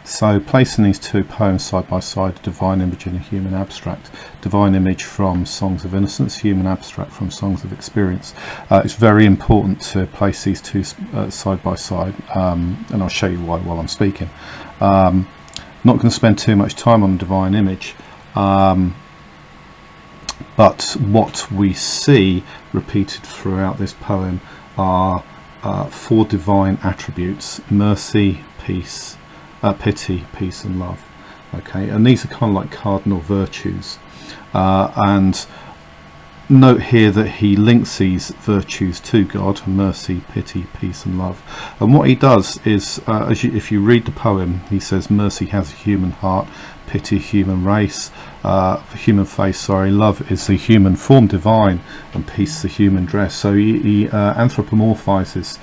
So placing these two poems side by side, Divine Image and a Human Abstract, Divine Image from Songs of Innocence, Human Abstract from Songs of Experience, it's very important to place these two side by side, and I'll show you why while I'm speaking. Not going to spend too much time on Divine Image, but what we see repeated throughout this poem are four divine attributes: mercy, peace, pity, peace and love. Okay, and these are kind of like cardinal virtues, and note here that he links these virtues to God: mercy, pity, peace and love. And what he does is, if you read the poem, he says mercy has a human heart, pity human race, human face, sorry, love is the human form divine, and peace the human dress. So he anthropomorphizes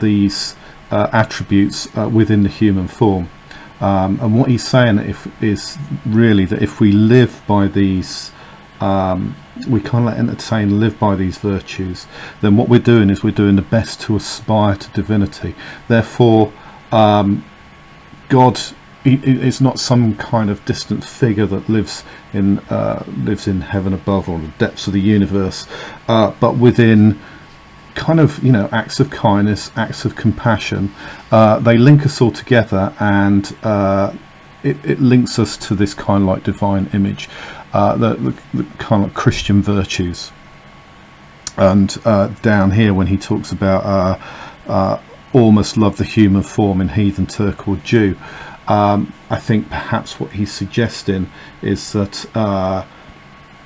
these attributes within the human form, and what he's saying is really that if we live by these, we kind of entertain, live by these virtues, then what we're doing is we're doing the best to aspire to divinity. Therefore, God is not some kind of distant figure that lives in heaven above or the depths of the universe, but within kind of, acts of kindness, acts of compassion. They link us all together, and it links us to this kind of like divine image, the kind of Christian virtues. And down here when he talks about all must love the human form in heathen, Turk or Jew, I think perhaps what he's suggesting is that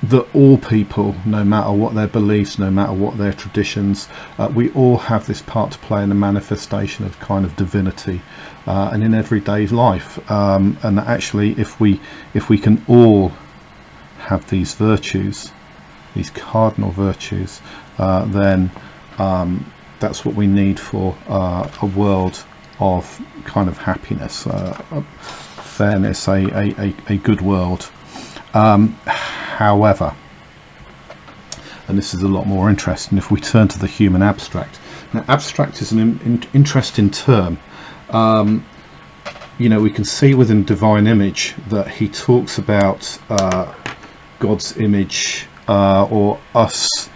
that all people, no matter what their beliefs, no matter what their traditions, we all have this part to play in the manifestation of kind of divinity, and in everyday life. And actually, if we can all have these virtues, these cardinal virtues, then that's what we need for a world of kind of happiness, fairness, a good world. However, and this is a lot more interesting, if we turn to the human abstract. Now, abstract is an interesting term. We can see within Divine Image that he talks about God's image, or us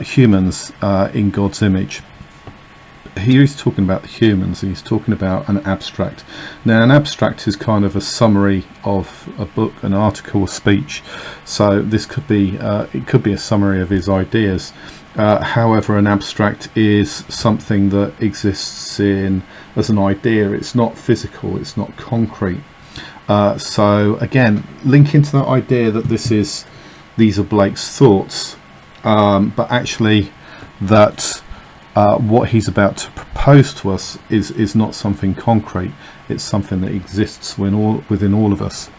humans in God's image. Here he's talking about the humans, and he's talking about an abstract. Now, an abstract is kind of a summary of a book, an article, a speech. So this could be it could be a summary of his ideas. However, an abstract is something that exists as an idea. It's not physical, it's not concrete. So again, linking to that idea that these are Blake's thoughts, but actually that what he's about to propose to us is not something concrete. It's something that exists within all of us.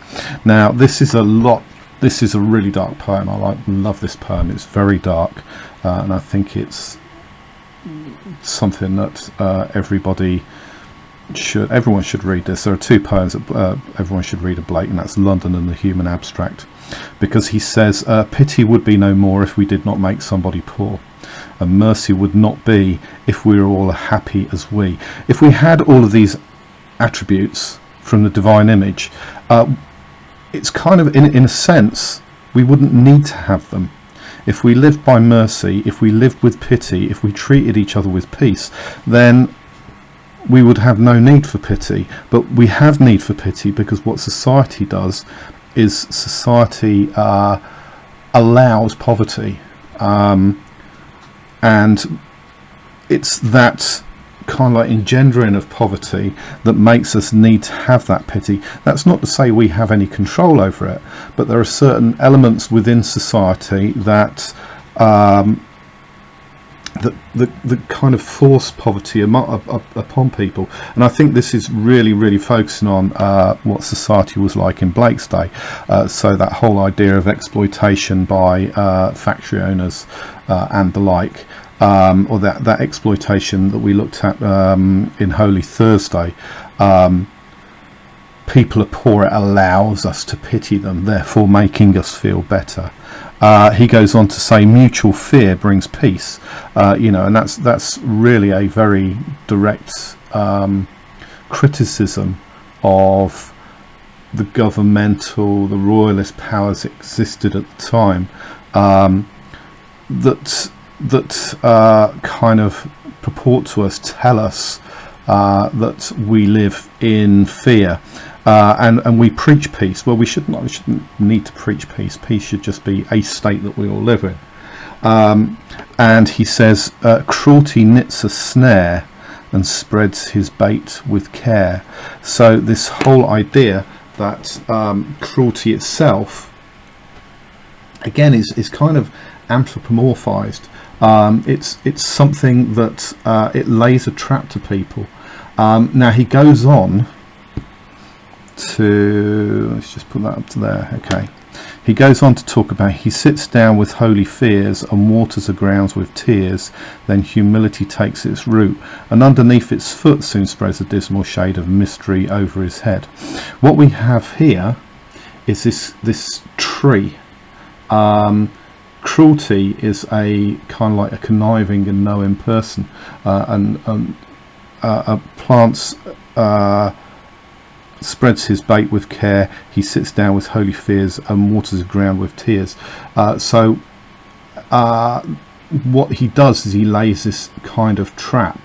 Now, this is a really dark poem. I love this poem. It's very dark, and I think it's something that everyone should read this. There are two poems that everyone should read of Blake, and that's London and the Human Abstract, because he says, pity would be no more if we did not make somebody poor, and mercy would not be if we were all happy as we. If we had all of these attributes from the Divine Image, it's kind of, in a sense, we wouldn't need to have them. If we lived by mercy, if we lived with pity, if we treated each other with peace, then we would have no need for pity. But we have need for pity, because what society does is society allows poverty, and it's that kind of like engendering of poverty that makes us need to have that pity. That's not to say we have any control over it, but there are certain elements within society that that kind of force poverty upon people. And I think this is really focusing on what society was like in Blake's day. So that whole idea of exploitation by factory owners and the like, or that exploitation that we looked at in Holy Thursday. People are poor, it allows us to pity them, therefore making us feel better. He goes on to say mutual fear brings peace, and that's really a very direct criticism of the governmental, the royalist powers that existed at the time, that kind of purport to us, tell us that we live in fear, and we preach peace. Well, we shouldn't need to preach peace. Peace should just be a state that we all live in. And he says, cruelty knits a snare and spreads his bait with care. So this whole idea that cruelty itself, again, is kind of anthropomorphized. It's something that it lays a trap to people. Now he goes on to, let's just put that up to there. Okay, he goes on to talk about, he sits down with holy fears and waters the grounds with tears, then humility takes its root, and underneath its foot soon spreads a dismal shade of mystery over his head. What we have here is this tree. Cruelty is a kind of like a conniving and knowing person, and plants spreads his bait with care. He sits down with holy fears and waters the ground with tears. So what he does is he lays this kind of trap.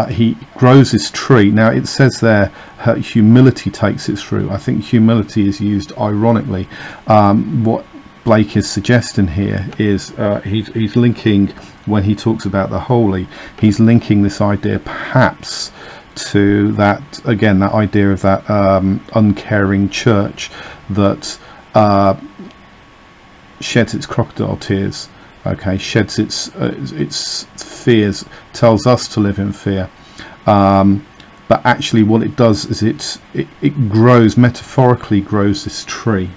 He grows this tree. Now it says there, humility takes its fruit. I think humility is used ironically. What Blake is suggesting here is he's linking, when he talks about the holy, he's linking this idea perhaps to that, again, that idea of that uncaring church that sheds its crocodile tears, okay, sheds its fears, tells us to live in fear, but actually what it does is it grows, metaphorically grows this tree.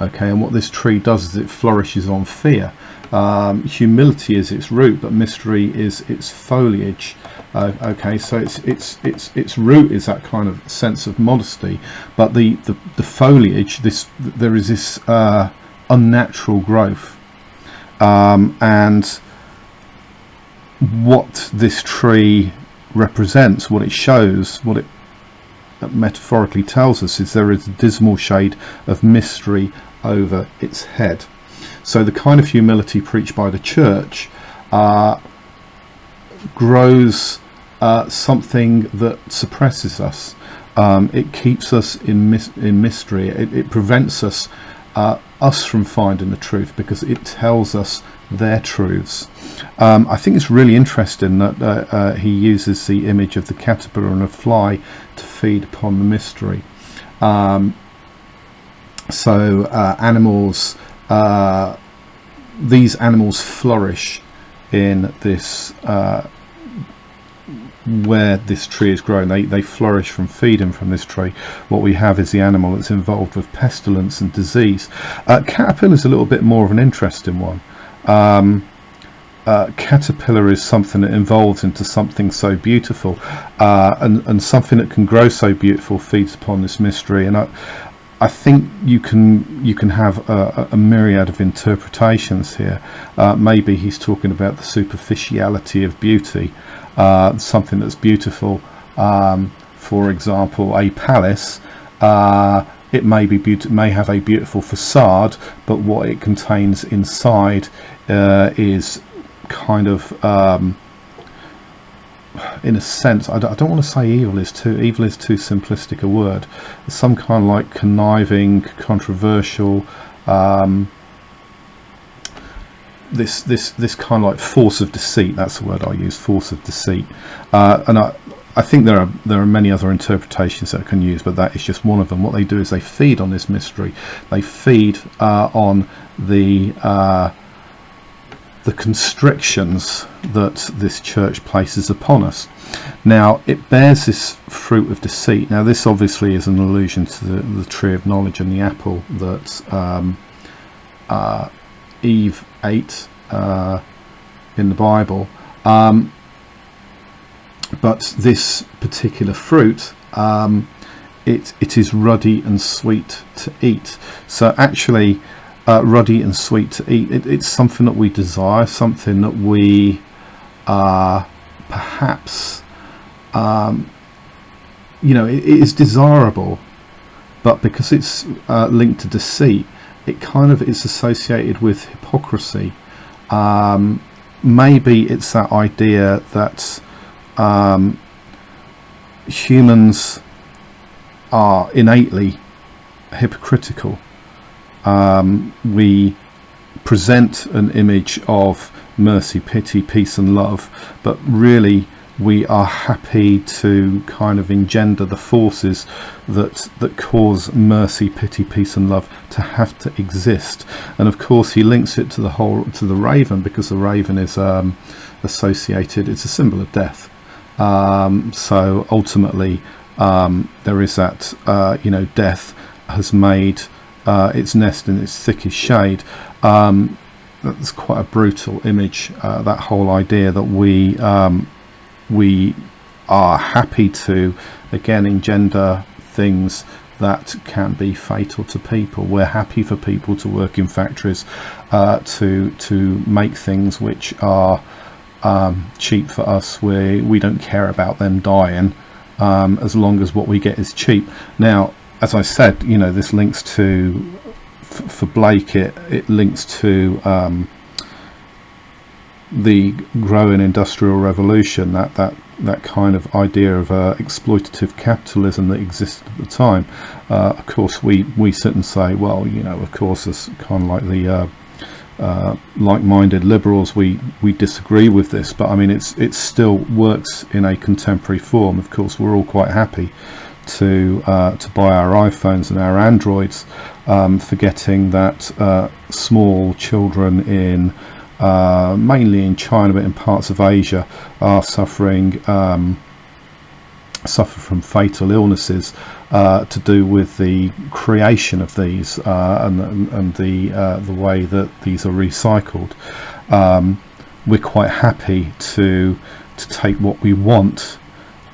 Okay, and what this tree does is it flourishes on fear. Humility is its root, but mystery is its foliage. Okay, so its root is that kind of sense of modesty, but the foliage, there is this unnatural growth, and what this tree represents, what it shows, what it metaphorically tells us, is there is a dismal shade of mystery over its head. So the kind of humility preached by the church grows something that suppresses us. It keeps us in mystery. It prevents us from finding the truth, because it tells us their truths. I think it's really interesting that he uses the image of the caterpillar and a fly to feed upon the mystery. So animals, these animals flourish in this where this tree is grown. They flourish from feeding from this tree. What we have is the animal that's involved with pestilence and disease. Caterpillar is a little bit more of an interesting one. Caterpillar is something that evolves into something so beautiful, and something that can grow so beautiful feeds upon this mystery. And I think you can have a myriad of interpretations here. Maybe he's talking about the superficiality of beauty, something that's beautiful. For example, a palace. It may have a beautiful facade, but what it contains inside is kind of, in a sense, I don't want to say evil is too simplistic a word. Some kind of like conniving, controversial, this kind of like force of deceit. That's the word I use, force of deceit. And I think there are many other interpretations that I can use, but that is just one of them. What they do is they feed on this mystery. They feed on the constrictions that this church places upon us. Now it bears this fruit of deceit. Now this obviously is an allusion to the tree of knowledge and the apple that Eve ate in the Bible, but this particular fruit, it is ruddy and sweet to eat. So actually, ruddy and sweet to eat, it's something that we desire, something that we perhaps it is desirable, but because it's linked to deceit, it kind of is associated with hypocrisy. Maybe it's that idea that humans are innately hypocritical. We present an image of mercy, pity, peace and love, but really we are happy to kind of engender the forces that cause mercy, pity, peace and love to have to exist. And of course he links it to the raven, because the raven is associated, it's a symbol of death. So ultimately there is that death has made its nest in its thickest shade. That's quite a brutal image, that whole idea that we are happy to again engender things that can be fatal to people. We're happy for people to work in factories to make things which are cheap for us. We don't care about them dying as long as what we get is cheap. Now, as I said, this links to, for Blake, it links to the growing industrial revolution, that kind of idea of exploitative capitalism that existed at the time. Of course we sit and say, well, of course, as kind of like the like-minded liberals, we disagree with this, but I mean it still works in a contemporary form. Of course we're all quite happy to buy our iPhones and our Androids, forgetting that small children in mainly in China, but in parts of Asia, are suffer from fatal illnesses to do with the creation of these and the way that these are recycled. We're quite happy to take what we want,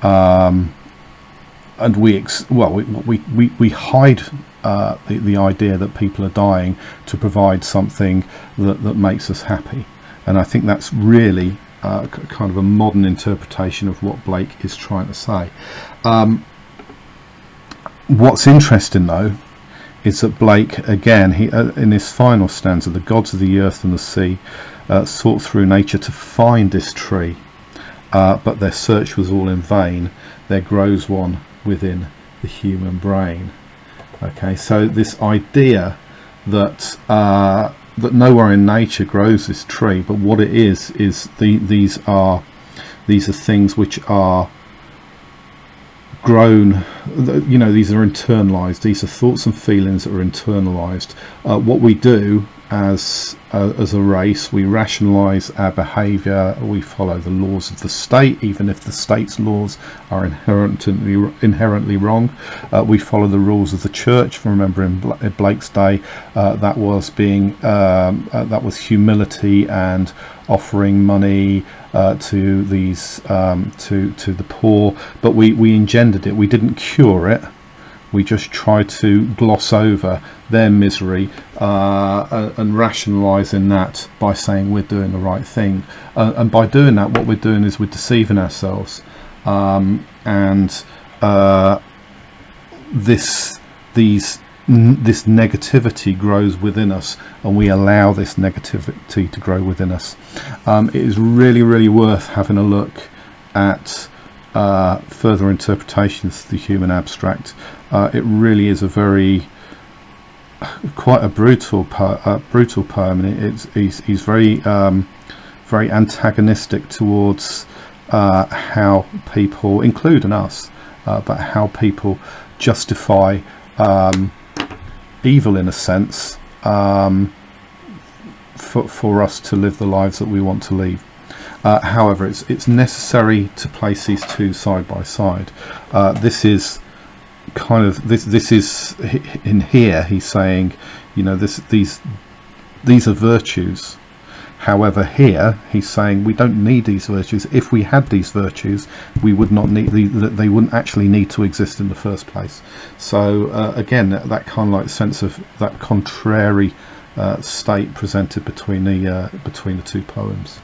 and we hide the idea that people are dying to provide something that makes us happy. And I think that's really kind of a modern interpretation of what Blake is trying to say. What's interesting though is that Blake, again, he in his final stanza, the gods of the earth and the sea sought through nature to find this tree, but their search was all in vain. There grows one within the human brain. Okay, so this idea that that nowhere in nature grows this tree, but what it is these are things which are grown, these are internalized, these are thoughts and feelings that are internalized. What we do as a race, we rationalize our behavior, we follow the laws of the state, even if the state's laws are inherently wrong. We follow the rules of the church. Remember in Blake's day, that was humility and offering money to these to the poor, but we engendered it. We didn't cure it. We just try to gloss over their misery and rationalising that by saying we're doing the right thing. And by doing that, what we're doing is we're deceiving ourselves. This negativity grows within us, and we allow this negativity to grow within us. It is really, really worth having a look at further interpretations of the human abstract. It really is quite a brutal poem, and he's very very antagonistic towards how people, including us, but how people justify evil in a sense for us to live the lives that we want to live. However, it's necessary to place these two side by side. This is kind of this is in here. He's saying, these are virtues. However, here he's saying we don't need these virtues. If we had these virtues, we would not need they wouldn't actually need to exist in the first place. So again, that kind of like sense of that contrary state presented between the two poems.